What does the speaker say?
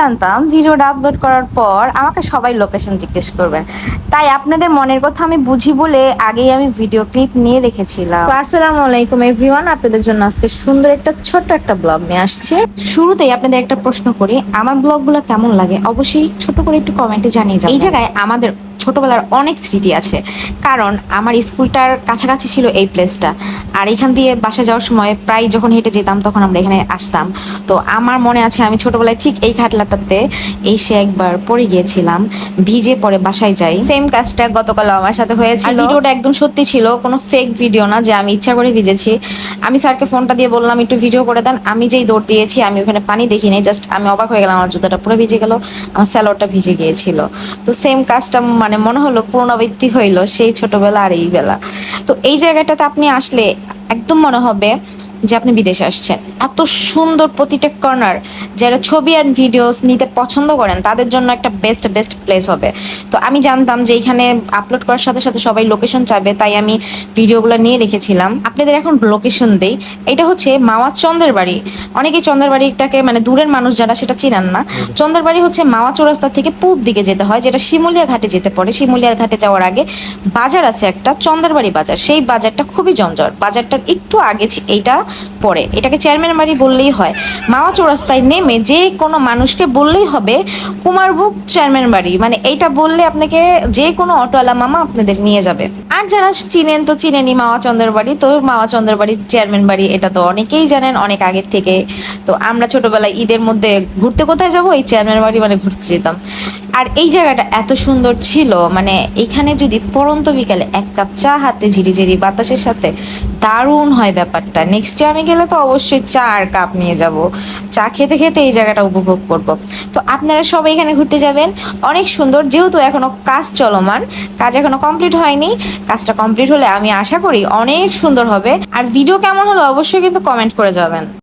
জানতাম ভিডিওটা আপলোড করার পর আমাকে সবাই লোকেশন জিজ্ঞেস করবেন, তাই আপনাদের মনের কথা আমি বুঝি বলে আগেই আমি ভিডিও ক্লিপ নিয়ে রেখেছিলাম। তো আসসালামু আলাইকুম এভরিওয়ান, আপনাদের জন্য আজকে সুন্দর একটা ছোট্ট একটা ব্লগ নিয়ে আসছি। শুরুতেই আপনাদের একটা প্রশ্ন করি, আমার ব্লগগুলো কেমন লাগে অবশ্যই ছোট করে একটু কমেন্টে জানিয়ে যাবেন। এই জায়গায় আমাদের ছোটবেলার অনেক স্মৃতি আছে, কারণ আমার স্কুলটার কাছাকাছি ছিল এই প্লেসটা। আর এখান দিয়ে বাসা যাওয়ার সময় প্রায় যখন হেঁটে যেতাম তখন আমরা এখানে আসতাম। তো আমার মনে আছে আমি ছোটবেলায় ঠিক এই ঘাটলাটাতে এসে একবার পড়ে গিয়েছিলাম, ভিজে পরে বাসায় যাই। সেম কাজটা গতকাল আমার সাথে হয়েছিল। ভিডিওটা একদম সত্যি ছিল, কোনো ফেক ভিডিও না যে আমি ইচ্ছা করে ভিজেছি। আমি স্যারকে ফোনটা দিয়ে বললাম একটু ভিডিও করে দেন। আমি যেই দৌড় দিয়েছি আমি ওখানে পানি দেখিনি, জাস্ট আমি অবাক হয়ে গেলাম, আমার জুতাটা পুরো ভিজে গেল, আমার স্যালোয়ারটা ভিজে গিয়েছিল। তো সেম কাজটা মানে মনে হলো পুনরাবৃত্তি হইলো সেই ছোটবেলা আর এই বেলা। তো এই জায়গাটাতে আপনি আসলে একদম মনে হবে যে আপনি বিদেশে আসছেন। এত সুন্দর প্রতিটা কর্নার, যারা ছবি আর ভিডিওস নিতে পছন্দ করেন তাদের জন্য একটা বেস্ট বেস্ট প্লেস হবে। তো আমি জানতাম যে এখানে আপলোড করার সাথে সাথে সবাই লোকেশন চাইবে, তাই আমি ভিডিওগুলো নিয়ে রেখেছিলাম। আপনাদের এখন লোকেশন দেই। এটা হচ্ছে মাওয়া চন্দ্রের বাড়ি। অনেকেই চন্দ্রের বাড়িটাকে মানে দূরের মানুষ যারা সেটা চিনেন না। চন্দ্রের বাড়ি হচ্ছে মাওয়া চৌরাস্তা থেকে পূব দিকে যেতে হয়, যেটা শিমুলিয়া ঘাটে যেতে পড়ে। শিমুলিয়া ঘাটে যাওয়ার আগে বাজার আছে একটা, চন্দ্রের বাড়ি বাজার। সেই বাজারটা খুবই জমজট, বাজারটার একটু আগে এইটা পড়ে। এটাকে চেয়ারম্যান বাড়ি বললেই হয়। মাওয়া চৌরাস্তায় নেমে যে কোনো মানুষকে বললেই হবে কুমারবুক চেয়ারম্যান বাড়ি, মানে এইটা বললে আপনাকে যে কোনো অটোওয়ালা মামা আপনাদের নিয়ে যাবে। আর যারা চিনেন তো চিনেনি মাওয়া চন্দ্রের বাড়ি, তো মাওয়া চন্দ্রের বাড়ি চেয়ারম্যান বাড়ি এটা তো অনেকেই জানেন অনেক আগের থেকে। তো আমরা ছোটবেলায় ঈদের মধ্যে ঘুরতে কোথায় যাব, এই চেয়ারম্যান বাড়ি মানে ঘুরতে যেতাম। আর এই জায়গাটা এত সুন্দর ছিল, মানে এখানে যদি পড়ন্ত বিকালে এক কাপ চা হাতে ঝিরিঝিরি বাতাসের সাথে, দারুণ হয় ব্যাপারটা। নেক্সট ডে আমি গেলে তো অবশ্যই চা আর কাপ নিয়ে যাব, চা খেতে খেতে এই জায়গাটা উপভোগ করব। তো আপনারা সবাই এখানে ঘুরতে যাবেন, অনেক সুন্দর। যেহেতু এখনো কাজ চলমান, কাজ এখনো কমপ্লিট হয়নি, কাজটা কমপ্লিট হলে আমি আশা করি অনেক সুন্দর হবে। আর ভিডিও কেমন হলো অবশ্যই কিন্তু কমেন্ট করে যাবেন।